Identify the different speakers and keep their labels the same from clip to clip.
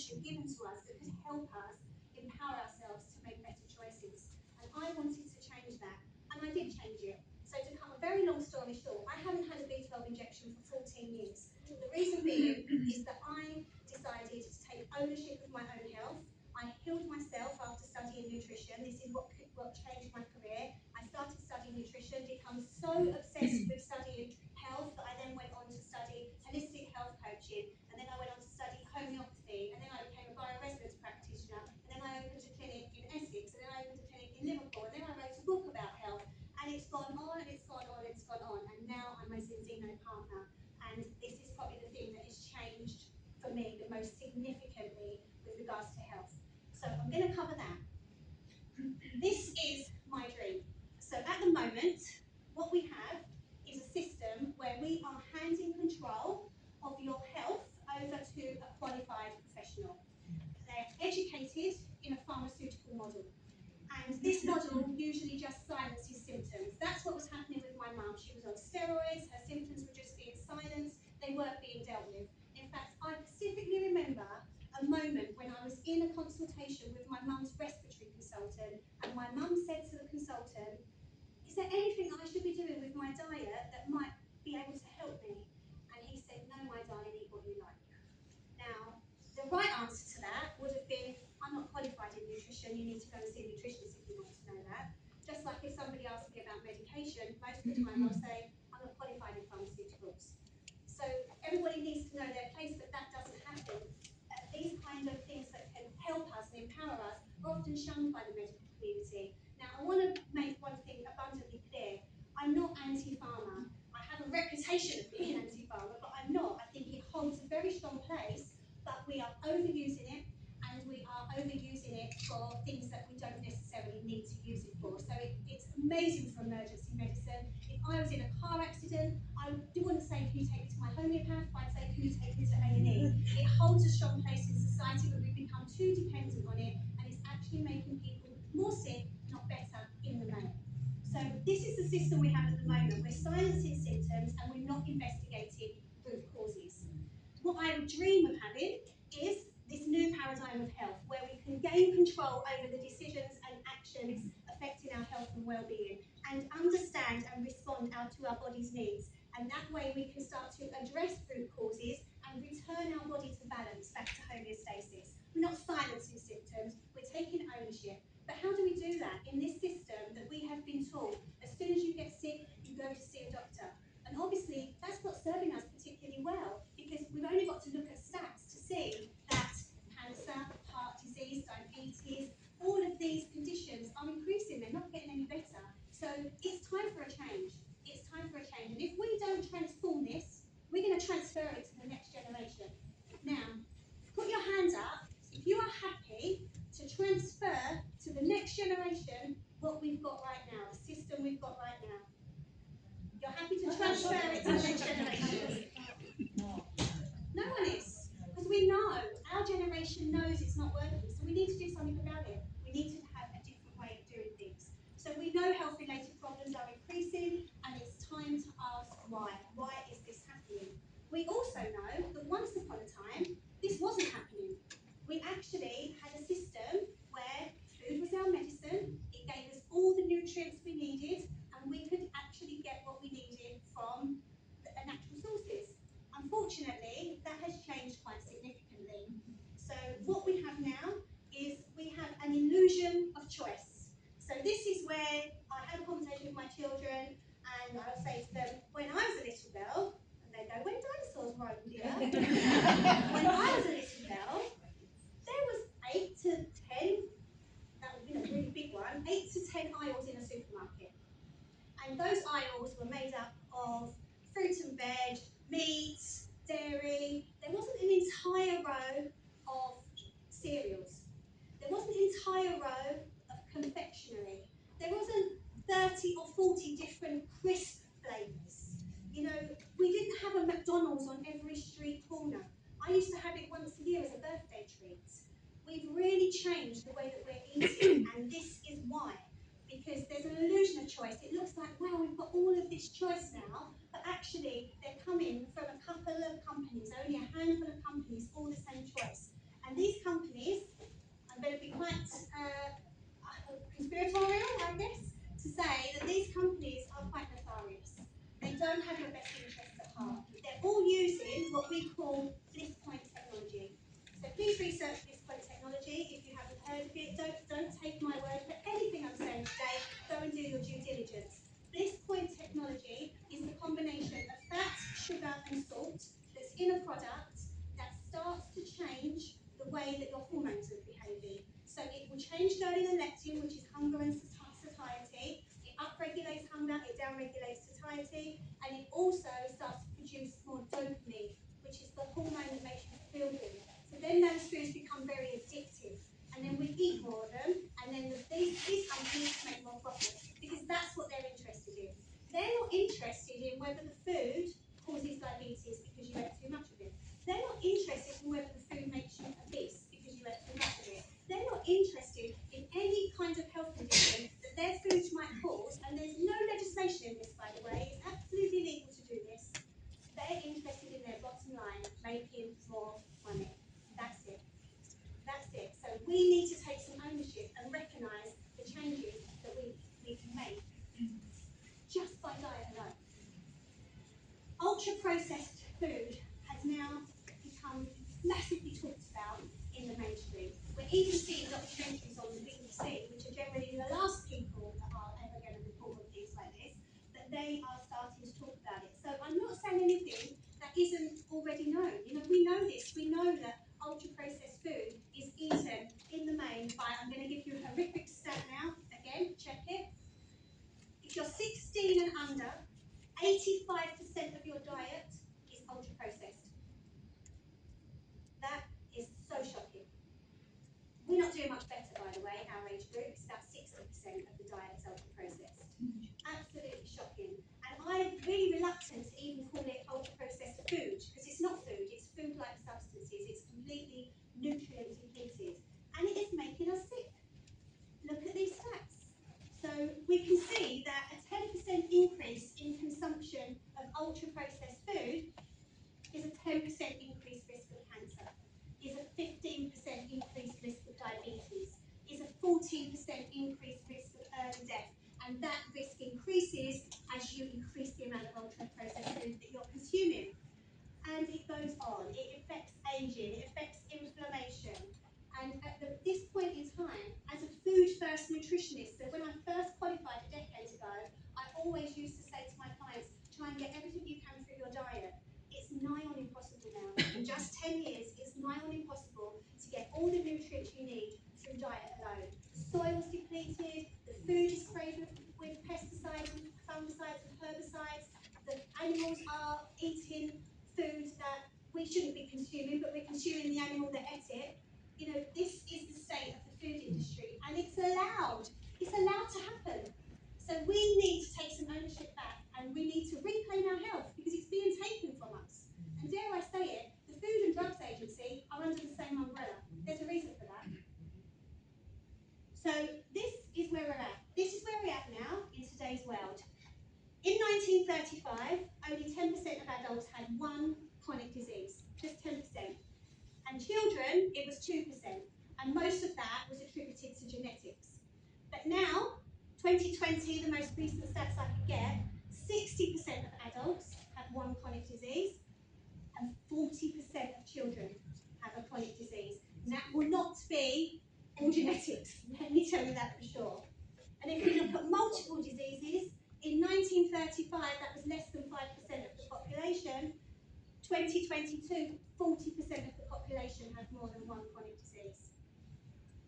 Speaker 1: information given to us that could help us empower ourselves to make better choices. And I wanted to change that, and I did change it. So to cut a very long story short, I haven't had a B12 injection for 14 years. The reason being is that I decided to take ownership of my own health. I healed myself after studying nutrition. This is what changed my career. I started studying nutrition, become so obsessed with studying health that I then went on to study holistic health coaching, and then I went on to study homeopathy, and then I became a bioresonance practitioner, and then I opened a clinic in Essex, and then I opened a clinic in Liverpool, and then I wrote a book about health, and it's gone on, and it's gone on, and it's gone on, and now I'm a Zinzino partner, and this is probably the thing that has changed for me the most significantly with regards to health. So I'm going to cover that. This is my dream. So at the moment, what we have is a system where we are handing control of your health over to a qualified professional. They're educated in a pharmaceutical model. And this model usually just silences symptoms. That's what was happening with my mum. She was on steroids, her symptoms were just being silenced, they weren't being dealt with. In fact, I specifically remember a moment when I was in a consultation with my mum's respiratory consultant, and my mum said to the consultant, "Is there anything I should be doing with my diet that might be able to help me?" And he said, "No, my darling, eat what you like." Now, the right answer to that would have been, "I'm not qualified in nutrition, you need to go and see a nutritionist if you want to know that." Just like if somebody asks me about medication, most of the time I'll say, "I'm not qualified in pharmaceuticals." So everybody needs to know their place, but that doesn't happen. These kind of things that can help us and empower us are often shunned by the medical community. Now, I want to make one thing abundantly clear. I'm not anti-pharma. I have a reputation of being anti-pharma, but I'm not. I think it holds a very strong place, but we are overusing it, and we are overusing it for things that we don't necessarily need to use it for. So it's amazing for emergency medicine. If I was in a car accident, I wouldn't say, "Can you take me to my homeopath?" I'd say, "Can you take me to A&E?" It holds a strong place in society, but we've become too dependent on it, and it's actually making people more sick, not better, in the main. So this is the system we have at the moment. We're silencing symptoms, and we're not investigating root causes. What I would dream of having is this new paradigm of health, where we can gain control over the decisions and actions affecting our health and well-being, and understand and respond to our body's needs. And that way we can start to address root causes and return our body to balance, back to homeostasis. We're not silencing symptoms, we're taking ownership. But how do we do that in this system that we have been taught, as soon as you get sick, you go to see a doctor? And obviously, that's not serving us particularly well, because we've only got to look at stats to see that cancer, heart disease, diabetes, all of these conditions are increasing, they're not getting any better. So it's time for a change. It's time for a change. And if we don't transform this, we're going to transfer it to the next generation. Now, put your hands up if you are happy to transfer to the next generation what we've got right now, the system we've got right now. You're happy to transfer it to the next generation? No one is. Because we know, our generation knows it's not working, so we need to do something about it. We need to have a different way of doing things. So we know health-related problems are increasing, and it's time to ask why. Why is this happening? We also know that once upon a time, this wasn't happening. We actually had a system where food was our medicine, it gave us all the nutrients we needed, and we could actually get what we needed from natural sources. Unfortunately, that has changed quite significantly. So what we have now is we have an illusion of choice. So this is where I have a conversation with my children, and I'll say to them, "When I was a little girl," and they go, "When dinosaurs roamed here?" "When I was a little girl, there was 8 to 10, that would be a really big one, 8 to 10 aisles in a supermarket. And those aisles were made up of fruit and veg, meats, dairy. There wasn't an entire row of cereals. There wasn't an entire row of confectionery. There wasn't 30 or 40 different crisp flavours. You know, we didn't have a McDonald's on every street corner. I used to have it once a year as a birthday treat. We've really changed the way that we're eating, and this is why. Because there's an illusion of choice. It looks like, wow, we've got all of this choice now, but actually they're coming from a couple of companies, only a handful of companies, all the same choice. And these don't have your best interests at heart. They're all using what we call bliss point technology. So please research bliss point technology if you haven't heard of it. Don't take my word for anything I'm saying today. Go and do your due diligence. Bliss point technology is the combination of fat, sugar and salt that's in a product that starts to change the way that your hormones are behaving. So it will change ghrelin and leptin, which is hunger and satiety. It upregulates hunger, it downregulates satiety, and it also starts to produce more dopamine, which is the hormone that makes you feel good. So then those foods become very addictive, and then we eat more of them, and then these companies make more profit because that's what they're interested in. They're not interested in whether the food causes diabetes because you ate too much of it. They're not interested in whether the food makes you obese because you ate too much of it. They're not interested in any kind of health condition that their foods might cause, and there's no legislation in this, by the way. It's absolutely legal to do this. They're interested in their bottom line, making more money. That's it. That's it. So we need to take some ownership and recognise the changes that we can make just by diet alone. Ultra-processed food has now become massively talked about in the mainstream. We're even seeing documentaries on the BBC, which are generally the last people that are ever going to report on things like this, that they are starting to talk about it. So I'm not saying anything that isn't already known. You know, we know this. We know that ultra-processed food is eaten in the main by, I'm going to give you a horrific stat now. Again, check it. If you're 16 and under, 85% of your diet is ultra-processed. That is so shocking. We're not doing much better, by the way, our age group. It's about 60% of the diet is ultra-processed. Absolutely shocking. And I'm really reluctant to even call it ultra-processed food, because it's not food, it's food-like substances. It's completely nutrient depleted. And it is making us sick. Look at these stats. So we can see that a 10% increase in consumption of ultra-processed food is a 10% increased risk of cancer, is a 15% increased risk of diabetes, is a 14% increased risk of early death. And that risk increases as you increase the amount of ultra-processed food that you're consuming. And it goes on. It affects aging, it affects inflammation. And at this point in time, as a food-first nutritionist, so when I first qualified a decade ago, I always used to say to my clients, try and get everything you can through your diet. It's nigh on impossible now. In just 10 years, it's nigh on impossible to get all the nutrients you need through diet alone. The soil's depleted, the food is sprayed with pesticides and fungicides and herbicides, the animals are eating foods that we shouldn't be consuming, but we're consuming the animal that ate it. You know, this is the state of the food industry, and it's allowed. It's allowed to happen. So we need to take some ownership back, and we need to reclaim our health because it's being taken from us. And dare I say it, the Food and Drugs Agency are under the same umbrella. There's a reason for that. So this is where we're at. This is where we're at now in today's world. In 1935, only 10% of adults had one chronic disease, just 10%. And children, it was 2%. And most of that was attributed to genetics. But now, 2020, the most recent stats I could get, 60% of adults have one chronic disease, and 40% of children have a chronic disease. And that will not be all genetics, let me tell you that for sure. And if we look at multiple diseases, in 1935, that was less than 5% of the population. 2022, 40% of the population have more than one chronic disease.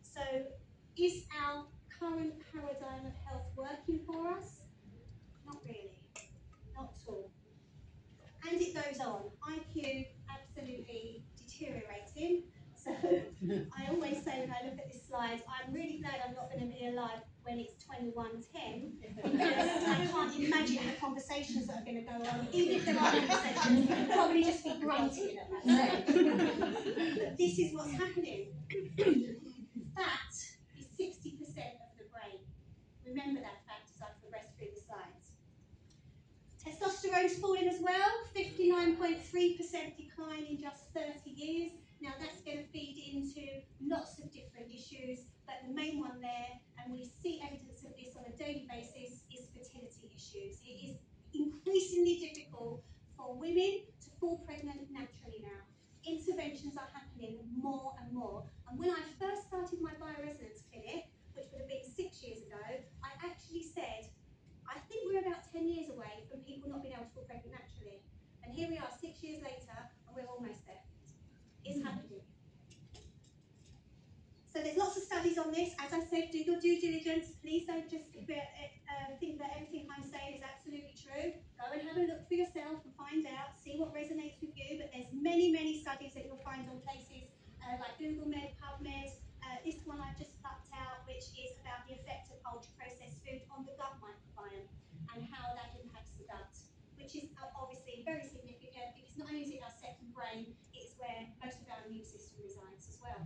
Speaker 1: So is our current paradigm of health working for us? Not really, not at all. And it goes on. IQ absolutely deteriorating. So I always say when I look at this slide, I'm really glad I'm not going to be alive when it's 2110, because I can't imagine the conversations that are going to go on. Even if there are conversations, I'll probably just be grunting at that stage. But this is what's happening. Fat is 60% of the brain. Remember that fact as I progress through the slides. Testosterone's falling as well, 59.3% decline in just 30 years. Now that's going to feed into lots of different issues, but the main one there, and we see evidence of this on a daily basis, is fertility issues. It is increasing increasingly difficult for women to fall pregnant naturally now. Interventions are happening more and more. And when I first started my bioresonance clinic, which would have been 6 years ago, I actually said, I think we're about 10 years away from people not being able to fall pregnant naturally. And here we are 6 years later, and we're almost there. It's happening. So there's lots of studies on this. As I said, do your due diligence. Please don't just think that everything I'm saying is absolutely true. Go and have a look for yourself and find out, see what resonates with you. But there's many, many studies that you'll find on places like Google Med, PubMed. This one I've just plucked out, which is about the effect of ultra-processed food on the gut microbiome and how that impacts the gut, which is obviously very significant because not only is it our second brain, it's where most of our immune system resides as well.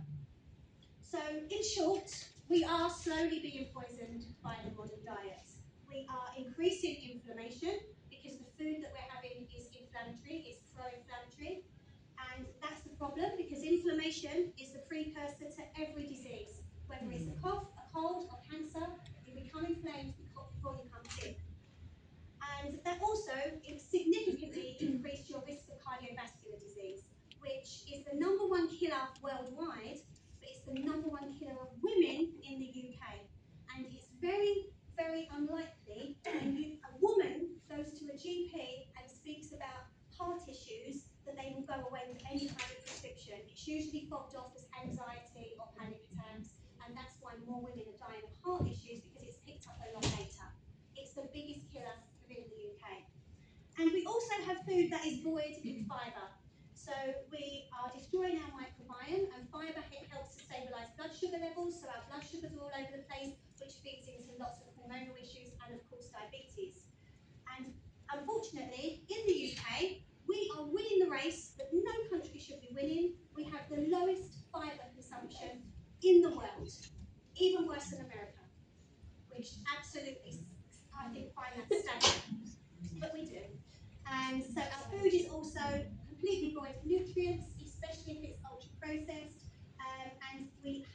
Speaker 1: So, in short, we are slowly being poisoned by the modern diet. We are increasing inflammation because the food that we're having is inflammatory, it's pro-inflammatory, and that's the problem because inflammation is the precursor to every disease, whether it's a cough, a cold, or cancer. You become inflamed before you become sick. And that also significantly increased your risk of cardiovascular disease, which is the #1 killer worldwide. It's the #1 killer of women in the UK. And it's very, very unlikely when a woman goes to a GP and speaks about heart issues that they will go away with any kind of prescription. It's usually fobbed off as anxiety or panic attacks, and that's why more women are dying of heart issues because it's picked up a lot later. It's the biggest killer within the UK. And we also have food that is void in fibre. So we are destroying our microbiome, and fibre helps to stabilise blood sugar levels, so our blood sugars are all over the place, which feeds into lots of hormonal issues and, of course, diabetes. And unfortunately, in the UK, we are winning the race that no country should be winning. We have the lowest fibre consumption in the world, even worse than America, which absolutely, I think, find that staggering. But we do. And so our food is also completely void of nutrients, especially if it's ultra-processed, and we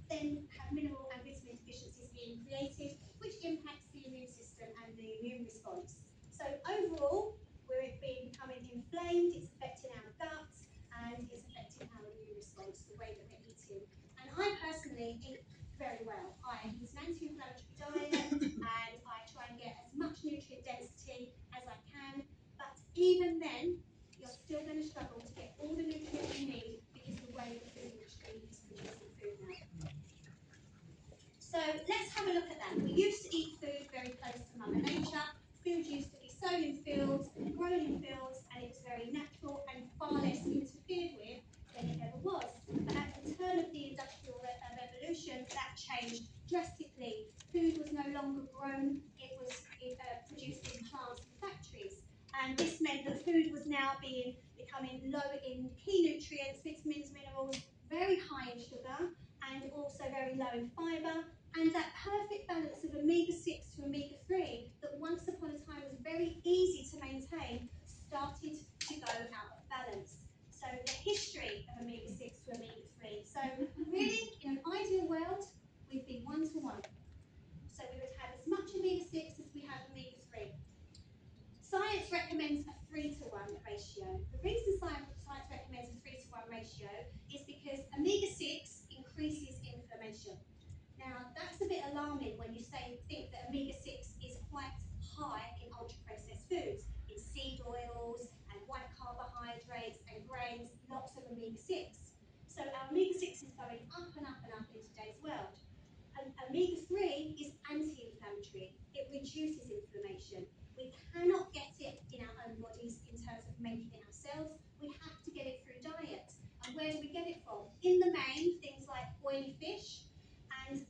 Speaker 1: then have mineral and vitamin deficiencies being created, which impacts the immune system and the immune response. So overall, we're becoming inflamed, it's affecting our gut, and it's affecting our immune response, the way that we're eating. And I personally eat very well. I use an anti-inflammatory diet, and I try and get as much nutrient density as I can. But even then, you're still going to struggle to get all the nutrients you need because of the way the food industry is producing food now. So let's have a look at that. We used to eat food very close to Mother Nature. Food used to be sown in fields, grown in fields, and it was very natural and far less interfered with than it ever was. But at the turn of the Industrial Revolution, that changed drastically. Food was no longer grown, it was produced in plants and factories. And this meant that food was now becoming low in key nutrients, vitamins, minerals, very high in sugar, and also very low in fibre. And that perfect balance of omega-6 to omega-3 that once upon a time was very easy to maintain started to go out of balance. So the history of omega-6 to omega-3. So really, in an ideal world, we'd be 1-to-1. So we would have as much omega-6 as we have omega-3. Science recommends a 3-to-1 ratio. The reason science recommends a 3-to-1 ratio is because omega-6 increases inflammation. Now, that's a bit alarming when you think that omega-6 is quite high in ultra-processed foods, in seed oils and white carbohydrates and grains, lots of omega-6. So our omega-6 is going up and up and up in today's world. And omega-3 is anti-inflammatory. It reduces inflammation. We cannot get it in our own bodies in terms of making it ourselves. We have to get it through diet. And where do we get it from? In the main, things like oily fish, and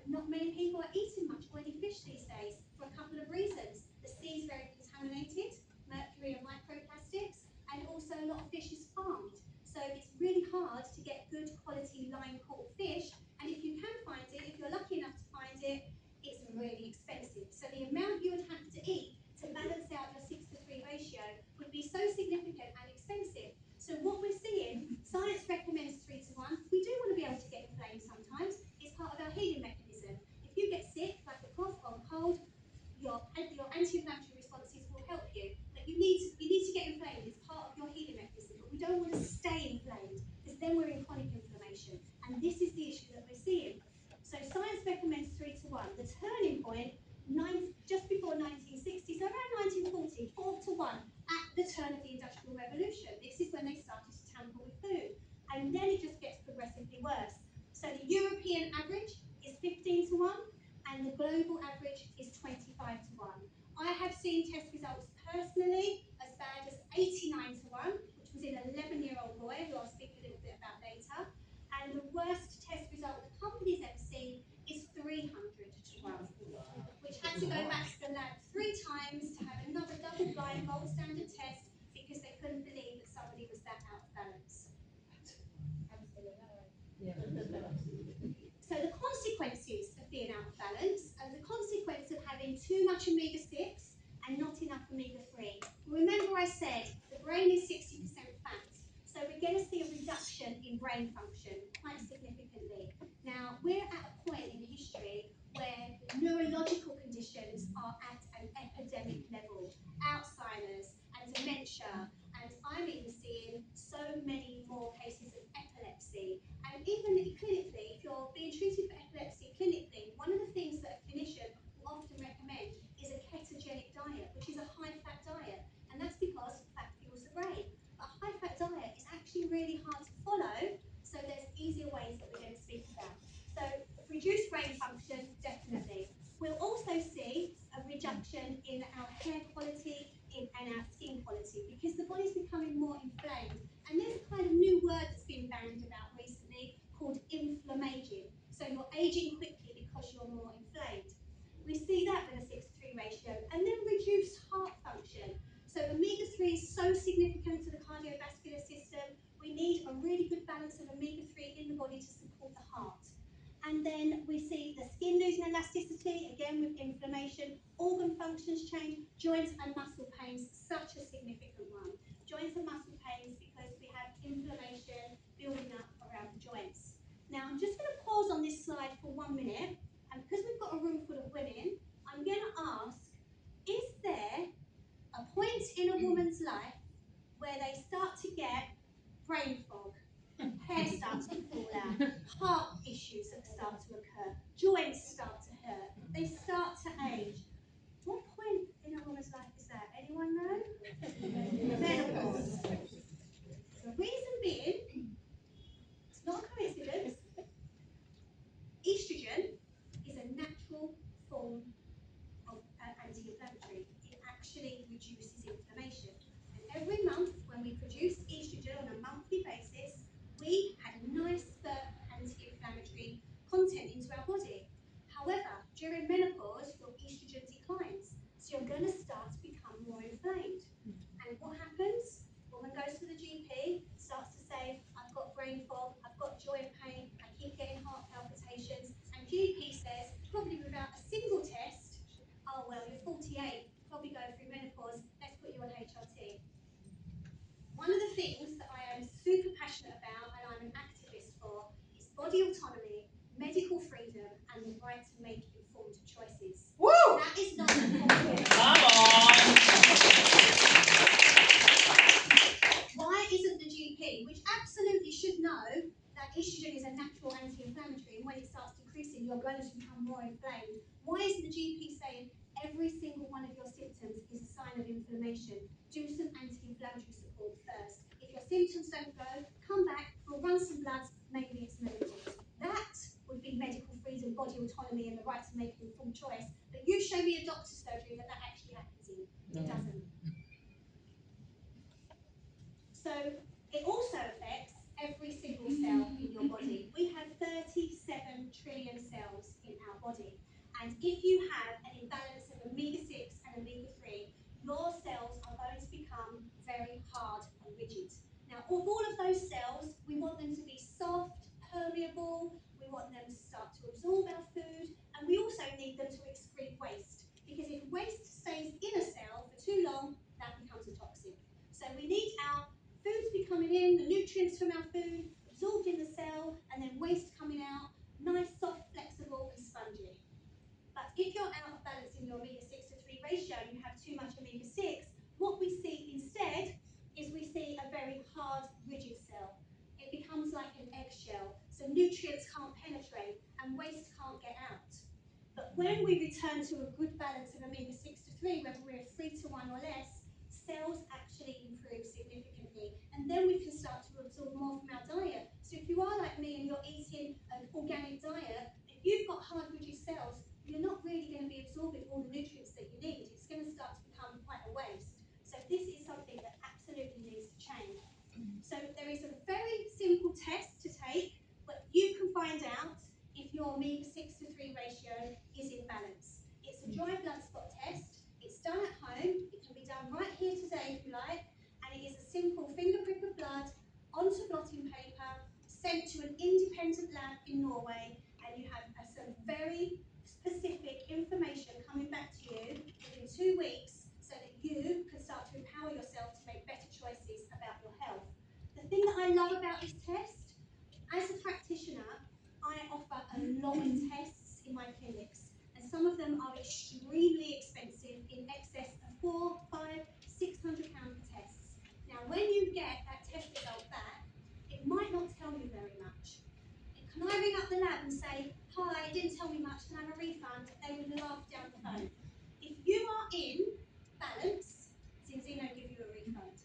Speaker 1: not many people are eating much oily fish these days for a couple of reasons. The sea is very contaminated, mercury and microplastics, and also a lot of fish is farmed. So it's really hard to get good quality line-caught fish, and if you can find it, if you're lucky enough to find it, it's really expensive. So the amount you would have to eat to balance out your 6-to-3 ratio would be so significant and expensive. So what we're seeing, science recommends 3-to-1. We do want to be able to get inflamed sometimes. It's part of our healing mechanism. If you get sick, like a cough or a cold, your anti-inflammatory responses will help you. But you European average is 15 to 1, and the global average is 25 to 1. I have seen test results personally as bad as 89 to 1, which was in an 11-year-old boy, who I'll speak a little bit about later. And the worst test result the company's ever seen is 300 to 1, which had to go back to the lab 3 times to have another double-blind gold standard test because they couldn't believe that somebody was that out of balance. So the consequences of being out of balance are the consequence of having too much omega-6 and not enough omega-3. Remember I said the brain is 60% fat, so we're going to see a reduction in brain function quite significantly. Now, we're at a point in history where neurological conditions are at an epidemic level. Alzheimer's and dementia, and I'm even seeing so many more cases of epilepsy. And even clinically, if you're being treated for epilepsy clinically, one of the things that a clinician will often recommend is a ketogenic diet, which is a high-fat diet. And that's because fat fuels the brain. But a high-fat diet is actually really hard to follow, so there's easier ways that we're going to speak about. So reduced brain function, definitely. We'll also see a reduction in our hair quality and our skin quality because the body's becoming more inflamed. And there's a kind of new word that's been bandied about recently called inflammaging. So you're aging quickly because you're more inflamed. We see that with a 6-to-3 ratio. And then reduced heart function. So omega-3 is so significant to the cardiovascular system. We need a really good balance of omega-3 in the body to support the heart. And then we see the skin losing elasticity, again with inflammation, organ functions change, joints and muscle pains, such a significant one. Joints and muscle pains because we have inflammation building up around the joints. Now I'm just going to pause on this slide for 1 minute, and because we've got a room full of women, I'm going to ask, is there a point in a woman's life where they start to get brain fog, hair starts to fall out, heart issues that start to occur, joints start to hurt, they start to age? What point in a woman's life is that? Anyone know? Menopause. The reason being, it's not a coincidence, estrogen is a natural form of anti-inflammatory. It actually reduces inflammation. And every month when we produce estrogen on a monthly basis, we had a nice spurt of anti-inflammatory content into our body. However, during menopause, your estrogen declines. So you're going to start to become more inflamed. And what happens? Woman goes to the GP, starts to say, I've got brain fog, I've got joint pain, I keep getting heart palpitations. And GP says, probably without a single test, oh, well, you're 48, probably going through menopause, let's put you on HRT. One of the things that I am super passionate about and I'm an activist for is body autonomy, medical freedom, and the right to make informed choices.
Speaker 2: Woo!
Speaker 1: That is not a problem.
Speaker 2: Come on!
Speaker 1: Why isn't the GP, which absolutely should know that estrogen is a natural anti-inflammatory, and when it starts decreasing, you're going to become more inflamed, why isn't the GP saying every single one of your symptoms is a sign of inflammation? Do some anti-inflammatory support first. If your symptoms don't go, come back, we'll run some bloods, maybe it's menopause. That would be medical freedom, body autonomy, and the right to make an informed choice. But you show me a doctor's surgery that actually happens in. It doesn't. So it also affects every single cell in your body. We have 37 trillion cells in our body. And if you have an imbalance of omega-6 and omega-3, your cells are going to become very hard and rigid. Now, of all of those cells, we want them to be soft, permeable, we want them to start to absorb our food, and we also need them to excrete waste. Because if waste stays in a cell for too long, that becomes a toxic. So we need our food to be coming in, the nutrients from our food, absorbed in the cell, and then waste coming out, nice, soft, flexible, and spongy. But if you're out of balance in your omega-6 to 3 ratio, and you have too much omega-6, what we see instead is we see a very hard, rigid cell. It becomes like an eggshell, so nutrients can't penetrate and waste can't get out. But when we return to a good balance of omega-6 to 3, whether we're 3 to 1 or less, cells actually improve significantly. And then we can start to absorb more from our diet. So if you are like me and you're eating an organic diet, find out if your omega-6 to 3 ratio is in balance. It's a dry blood spot test. It's done at home. It can be done right here today if you like. And it is a simple finger prick of blood onto blotting paper, sent to an independent lab in Norway, and you have some very specific information coming back to you within 2 weeks so that you can start to empower yourself to make better choices about your health. The thing that I love about this test, as a practitioner, I offer a lot of tests in my clinics, and some of them are extremely expensive, in excess of £400, £500, £600 per tests. Now, when you get that test result back, it might not tell you very much. Can I ring up the lab and say, hi, it didn't tell me much, can I have a refund? They would laugh down the phone. If you are in balance, Zinzino will give you a refund.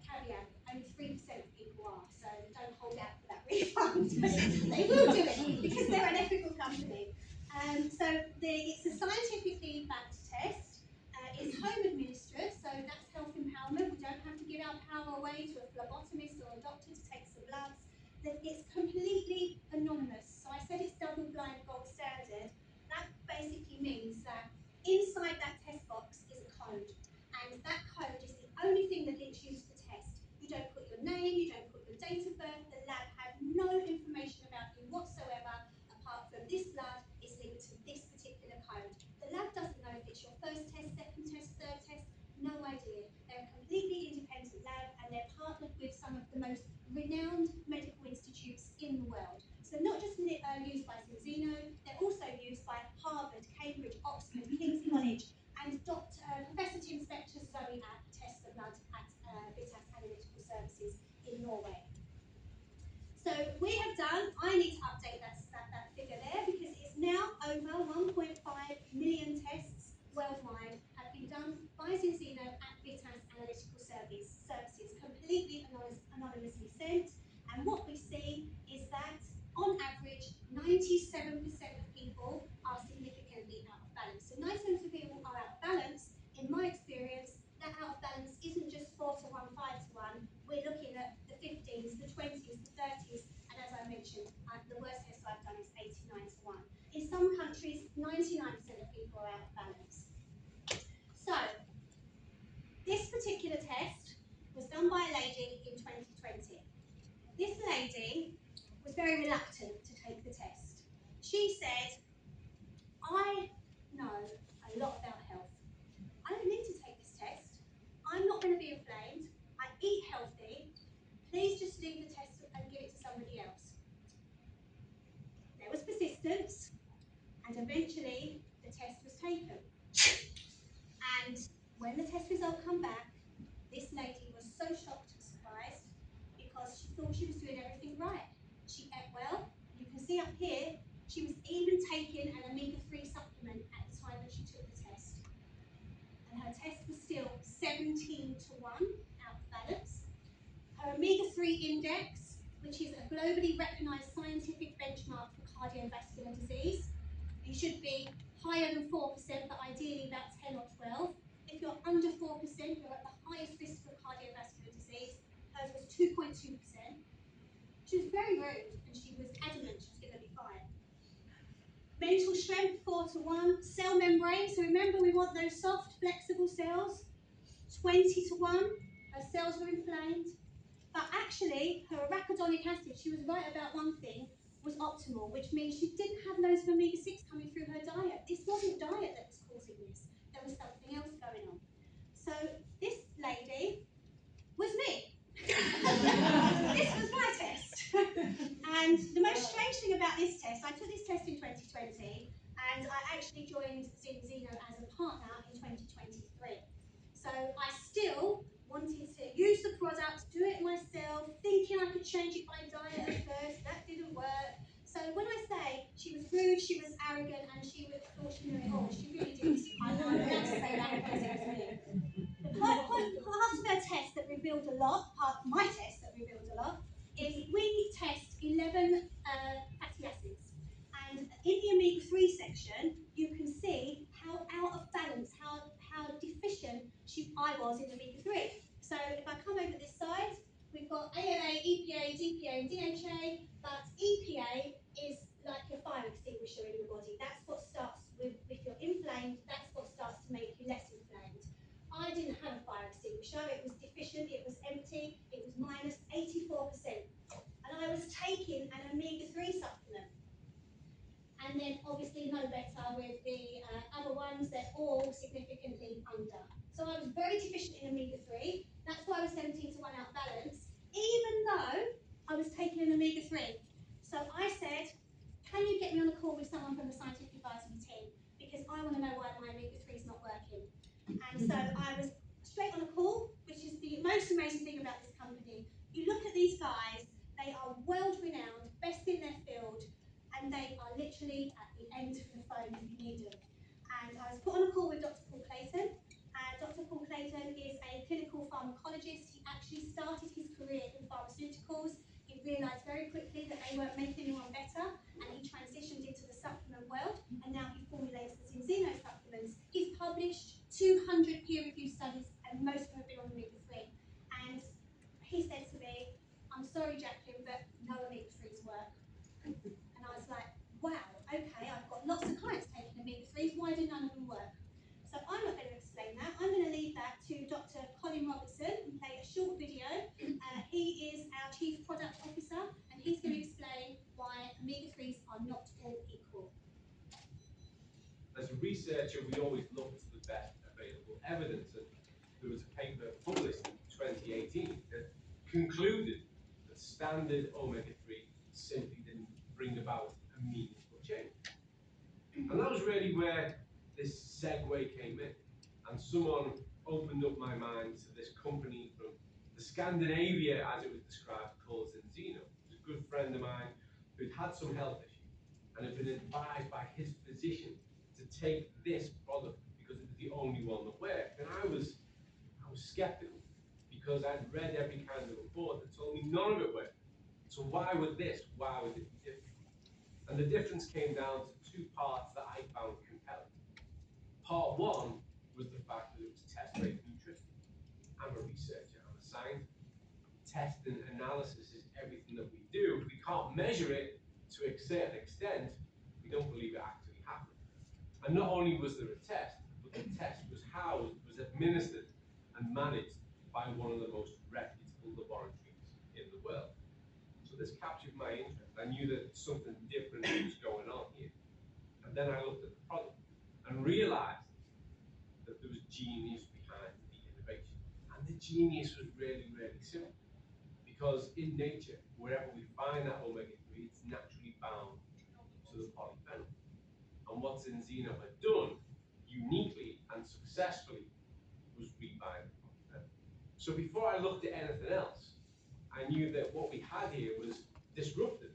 Speaker 1: Caveat, only 3% of people are, so don't hold out for that refund. They will do it because they're an ethical company. It's a scientifically backed test. It's home administered, so that's health empowerment. We don't have to give our power away to a phlebotomist or a doctor to take some bloods. It's completely anonymous. So I said it's double-blind gold standard. That basically means that inside that test box is a code, and that code is the only thing that links you to the test. You don't put your name, you don't put your date of birth. The lab have no information about you whatsoever, apart from this blood is linked to this particular code. The lab doesn't know if it's your first test, second test, third test. No idea. They're a completely independent lab, and they're partnered with some of the most renowned medical institutes in the world. So not just used by Zinzino, they're also used by Harvard, Cambridge, Oxford, King's College, and Professor Tim Spector's Zoe app tests the blood at Vitas Analytical Services in Norway. So we have done, I need to update that figure there, because it's now over 1.5 million tests worldwide have been done by Zinzino at Vitas Analytical Services, completely anonymously sent. And what we see is that, on average, 97% of people are significantly out of balance. So 97% of people are out of balance. In my experience, that out of balance isn't just 4 to 1, 5 to 1. We're looking at the 50s, the 20s, the 30s, and as I mentioned, the worst test I've done is 89 to 1. In some countries, 99% of people are out of balance. So, this particular test was done by a lady in 2020. This lady was very reluctant to take the test. She said, I know a lot about health. I don't need to take this test. I'm not going to be inflamed. I eat healthy. Please just leave the test and give it to somebody else. There was persistence, and eventually the test was taken. And when the test result came back, this lady was so shocked and surprised because she thought she was doing everything right. She ate well. You can see up here, she was even taking an omega-3 supplement at the time that she took the test. And her test was still 17 to 1 out of balance. Her omega-3 index, which is a globally recognised scientific benchmark for cardiovascular disease, you should be higher than 4%, but ideally about 10 or 12. If you're under 4%, you're at the highest risk for cardiovascular disease. Hers was 2.2%. She was very rude, and she was adamant she was going to be fine. Mental strength, 4 to 1. Cell membrane, so remember we want those soft, flexible cells. 20 to 1. Her cells were inflamed. But actually, her arachidonic acid, she was right about one thing, was optimal, which means she didn't have loads of omega-6 coming through her diet. This wasn't diet that was causing this. There was something else going on. So this lady was me. This was my test. And the most strange thing about this test, I took this test in 2020, and I actually joined Zinzino as a partner in 2023. So I still wanted to use the product, do it myself, thinking I could change it by diet at first. That didn't work. So when I say she was rude, she was arrogant, and she thought she knew it all, she really didn't. I'm allowed to say that because it was me. The part of her test that revealed a lot, part of my test that revealed a lot, is we test 11 fatty acids. And in the omega-3 section, you can see how out of balance, how deficient I was in omega-3. So if I come over this side, we've got ALA, EPA, DPA, and DHA, but EPA obviously no better with the other ones, they're all significantly under. So I was very deficient in omega-3, that's why I was 17 to 1 out balance, even though I was taking an omega-3. So I said, can you get me on a call with someone from the scientific advisory team? Because I want to know why my omega-3 is not working. And so I was straight on a call, which is the most amazing thing about this company. You look at these guys, they are world-renowned, best in their field, and they are literally at the end of the phone if you need them. And I was put on a call with Dr. Paul Clayton. Dr. Paul Clayton is a clinical pharmacologist. He actually started his career in pharmaceuticals. He realised very quickly that they weren't making anyone better, and he transitioned into the supplement world, and now he formulates the Zinzino supplements. He's published 200 peer-reviewed studies, and most of them have been on omega-3. And he said to me, I'm sorry, Jaclyn, but no omega-3s work. And I was like, wow, okay, I've got lots of clients taking omega-3s, why do none of them work? So I'm not going to explain that. I'm going to leave that to Dr. Colin Robertson and play a short video. He is our Chief Product Officer, and he's going to explain why omega-3s are not all equal.
Speaker 2: As a researcher, we always look to the best available evidence, and there was a paper published in 2018 that concluded that standard omega-3 simply didn't bring about a meaningful change. And that was really where this segue came in, and someone opened up my mind to this company from the Scandinavia, as it was described, called Zinzino. It was a good friend of mine who'd had some health issues and had been advised by his physician to take this product because it was the only one that worked. And I was skeptical because I'd read every kind of report that told me none of it worked. So why would it be different? And the difference came down to two parts that I found compelling. Part one was the fact that it was test-based nutrition. I'm a researcher, I'm a scientist. Test and analysis is everything that we do. If we can't measure it to a certain extent, we don't believe it actually happened. And not only was there a test, but the test was housed, was administered and managed by one of the most reputable laboratories in the world. So this captured my interest. I knew that something different was going on here. And then I looked at the product and realized that there was genius behind the innovation. And the genius was really, really simple. Because in nature, wherever we find that omega-3, it's naturally bound to the polyphenol. And what Zinzino had done, uniquely and successfully, was rebind the polyphenol. So before I looked at anything else, I knew that what we had here was disruptive.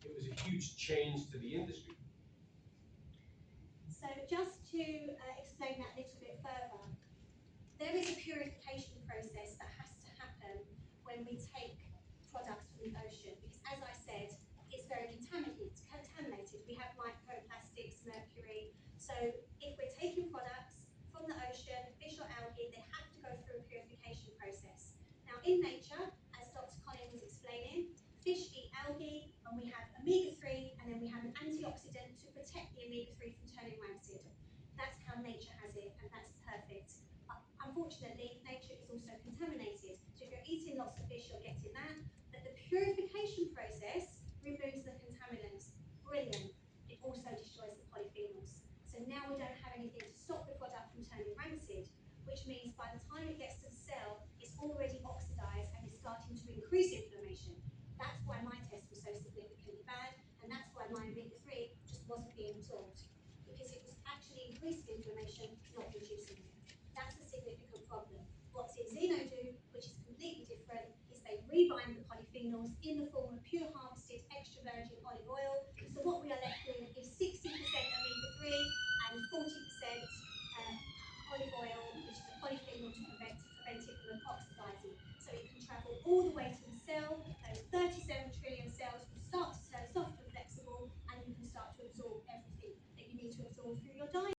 Speaker 2: It was a huge change to the industry.
Speaker 1: So just to explain that a little bit further, there is a purification process that has to happen when we take products from the ocean, because as I said, it's very contaminated. We have microplastics, mercury. So if we're taking products from the ocean, fish or algae, they have to go through a purification process. Now in nature, as Dr. Colin was explaining, fish eat algae, and we have omega-3, and then we have an antioxidant to protect the omega-3 from turning rancid. That's how nature has it, and that's perfect. Unfortunately, nature is also contaminated. So if you're eating lots of fish, you're getting that. But the purification process removes the contaminants. Brilliant. It also destroys the polyphenols. So now we don't have anything to stop the product from turning rancid, which means by the time it gets to the cell, it's already oxidized and is starting to increase inflammation. That's why my test was so significantly bad, and that's why my omega-3 just wasn't being absorbed, because it was actually increasing inflammation, not reducing it. That's a significant problem. What Zinzino do, which is completely different, is they rebind the polyphenols in the form of pure harvested extra virgin olive oil. So what we are left with is 60% omega-3 and 40% olive oil, which is a polyphenol to prevent it from oxidizing. So it can travel all the way to the cell,